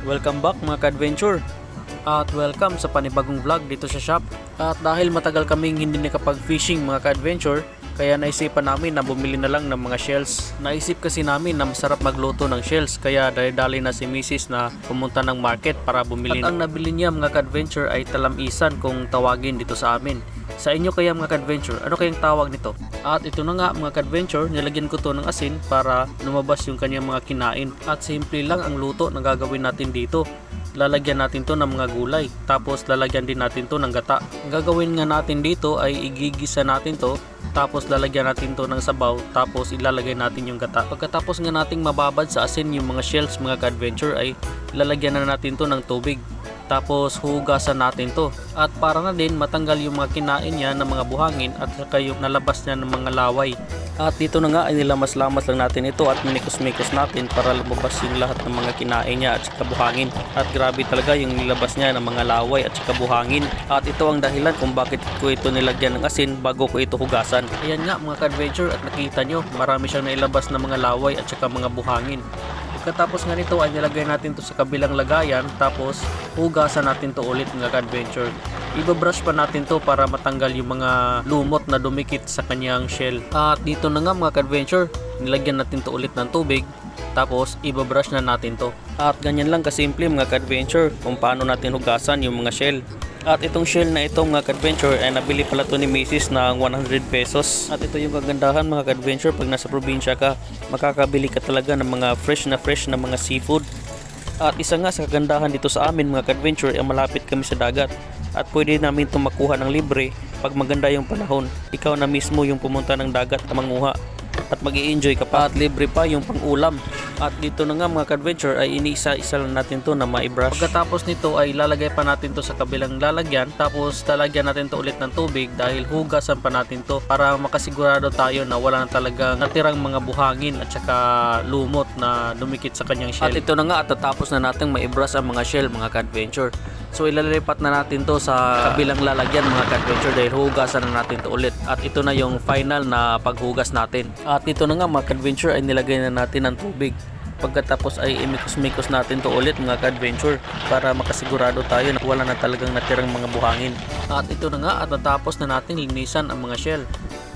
Welcome back mga ka-adventure at welcome sa panibagong vlog dito sa shop. At dahil matagal kaming hindi nakapag-fishing mga ka-adventure, kaya naisipan namin na bumili na lang ng mga shells. Naisip kasi namin na masarap magluto ng shells, kaya dali-dali na si Mrs. na pumunta ng market para bumili. At ang nabili niya mga ka-adventure ay talamisan kung tawagin dito sa amin. Sa inyo kaya mga ka-adventure, ano kayang tawag nito? At ito na nga mga ka-adventure, nilagyan ko to ng asin para lumabas yung kanyang mga kinain. At simple lang ang luto na gagawin natin dito. Lalagyan natin to ng mga gulay, tapos lalagyan din natin to ng gata. Ang gagawin nga natin dito ay igigisa natin to, tapos lalagyan natin to ng sabaw, tapos ilalagay natin yung gata. Pagkatapos nga nating mababad sa asin yung mga shells mga ka-adventure ay lalagyan na natin to ng tubig. Tapos hugasan natin to, at para na din matanggal yung mga kinain niya ng mga buhangin at saka yung nalabas niya ng mga laway. At dito na nga ay nilamas-lamas lang natin ito at minikos-mikos natin para lumabas yung lahat ng mga kinain niya at saka buhangin. At grabe talaga yung nilabas niya ng mga laway at saka buhangin. At ito ang dahilan kung bakit ko ito nilagyan ng asin bago ko ito hugasan. Ayan nga mga ka-adventure, at nakita nyo marami siyang nailabas na mga laway at saka mga buhangin. Pagkatapos nga nito ay nilagay natin to sa kabilang lagayan, tapos hugasan natin to ulit mga ka-adventure. Ibabrush pa natin to para matanggal yung mga lumot na dumikit sa kanyang shell. At dito na nga mga ka-adventure, nilagyan natin to ulit ng tubig, tapos ibabrush na natin to. At ganyan lang kasimple mga ka-adventure kung paano natin hugasan yung mga shell. At itong shell na ito mga ka-adventure ay nabili pala to ni Mrs. ng 100 pesos. At ito yung kagandahan mga ka-adventure, pag nasa probinsya ka, makakabili ka talaga ng mga fresh na mga seafood. At isa nga sa kagandahan dito sa amin mga ka-adventure ay malapit kami sa dagat. At pwede namin itong makuha ng libre pag maganda yung panahon. Ikaw na mismo yung pumunta ng dagat na manguha at mag-i-enjoy ka pa, at libre pa yung pang-ulam. At dito na nga mga ka-adventure ay iniisa-isa lang natin to na ma-brush. Pagkatapos nito ay lalagay pa natin to sa kabilang lalagyan, tapos lalagyan natin to ulit ng tubig dahil hugasan pa natin to para makasigurado tayo na wala na talagang natirang mga buhangin at saka lumot na dumikit sa kanyang shell. At ito na nga, at tatapos na natin ma-brush ang mga shell mga ka-adventure. So ilalipat na natin to sa kabilang lalagyan mga ka-adventure dahil hugasan na natin to ulit. At ito na yung final na paghugas natin. At ito na nga mga ka-adventure ay nilagay na natin ng tubig. Pagkatapos ay imikos-mikos natin to ulit mga ka-adventure para makasigurado tayo na wala na talagang natirang mga buhangin. At ito na nga, at natapos na natin linisan ang mga shell.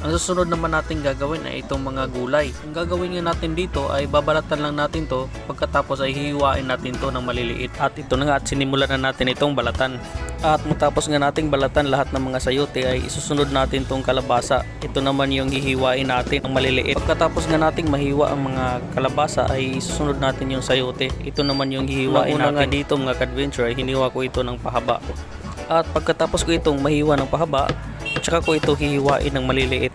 Ang susunod naman natin gagawin ay itong mga gulay. Ang gagawin nga natin dito ay babalatan lang natin to, pagkatapos ay hihiwain natin to ng maliliit. At ito na nga, at sinimulan na natin itong balatan. At matapos nga nating balatan lahat ng mga sayote ay isusunod natin tong kalabasa. Ito naman yung hihiwain natin ng maliliit. Pagkatapos nga nating mahiwa ang mga kalabasa ay isusunod natin yung sayote. Ito naman yung hihiwain natin. Nga dito mga ka-adventure ay hiniwa ko ito ng pahaba. At pagkatapos ko itong mahiwa ng pahaba, tsaka ko ito hihiwain ng maliliit.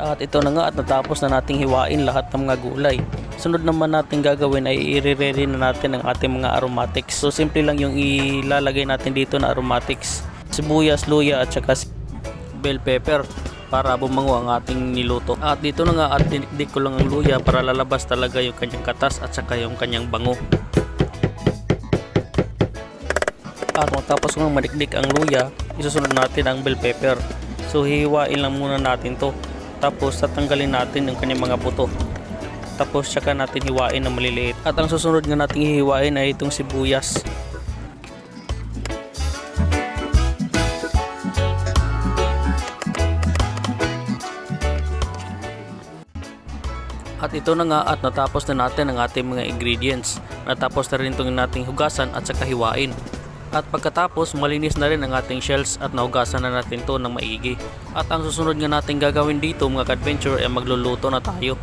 At ito na nga, at natapos na nating hiwain lahat ng mga gulay. Sunod naman natin gagawin ay i-ready na natin ang ating mga aromatics. So simple lang yung ilalagay natin dito na aromatics. Sibuyas, luya at saka bell pepper para bumango ang ating niluto. At dito na nga, at dinikdik ko lang ang luya para lalabas talaga yung kanyang katas at saka yung kanyang bango. At matapos kong madikdik ang luya, isusunod natin ang bell pepper. So hihiwain lang muna natin to. Tapos tatanggalin natin yung kanyang mga buto. Tapos saka natin hiwain na maliliit. At ang susunod nga nating hihiwain ay itong sibuyas. At ito na nga, at natapos na natin ang ating mga ingredients. Natapos na rin itong nating hugasan at saka hiwain. At pagkatapos malinis na rin ang ating shells at nahugasan na natin to ng maigi. At ang susunod nga natin gagawin dito mga ka-adventure ay magluluto na tayo.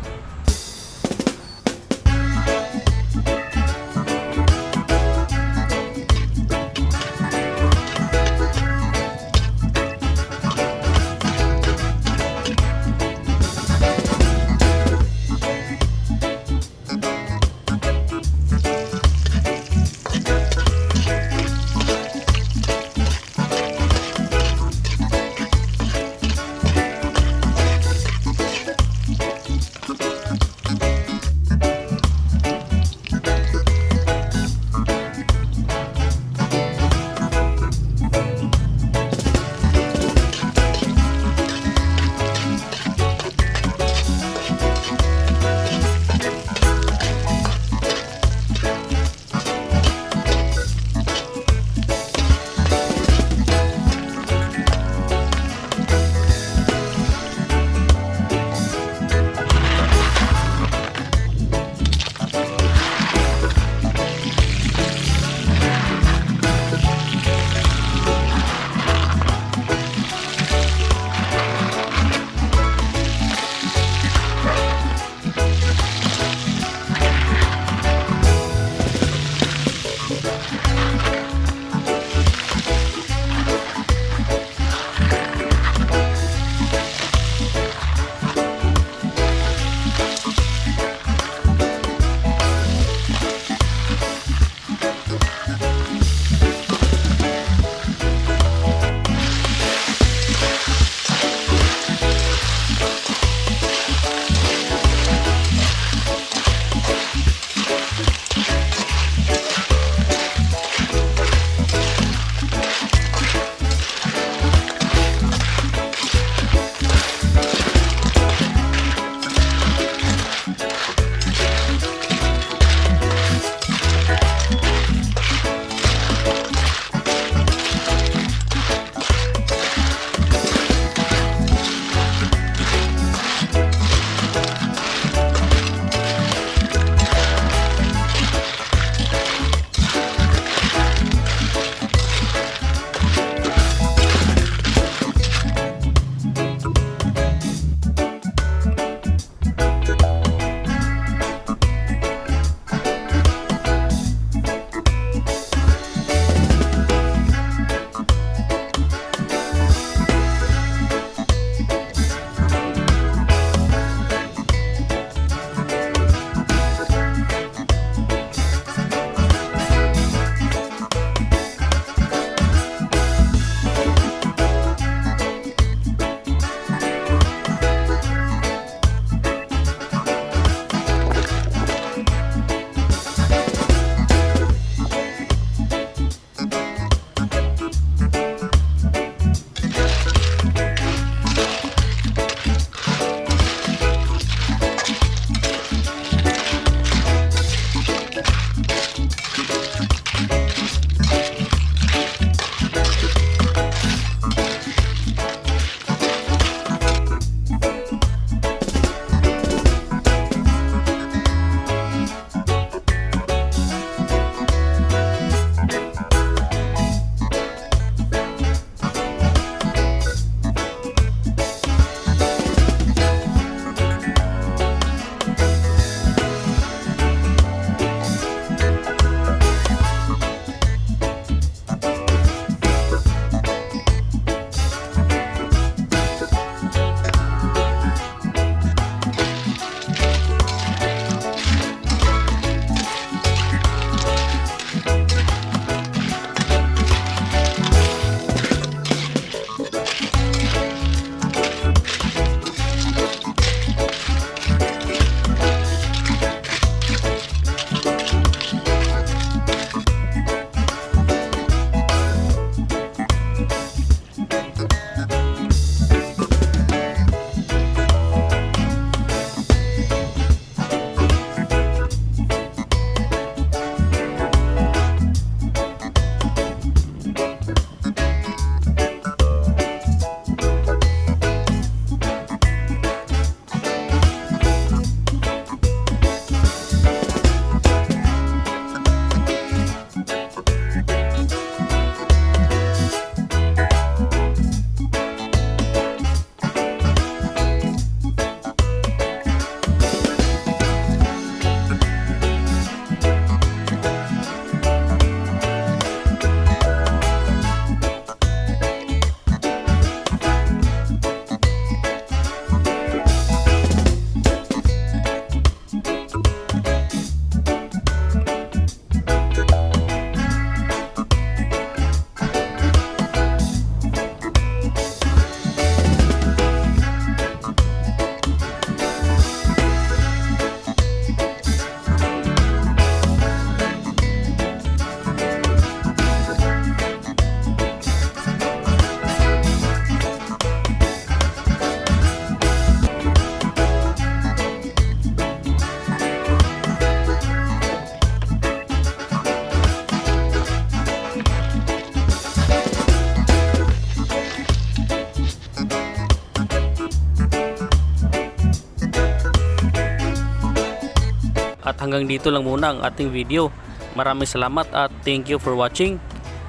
hanggang dito lang muna ang ating video. Maraming salamat at thank you for watching.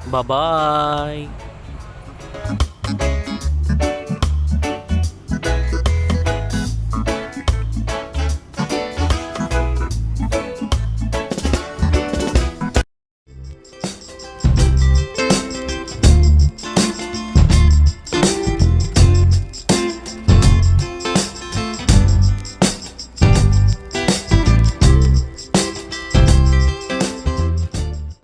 Bye bye.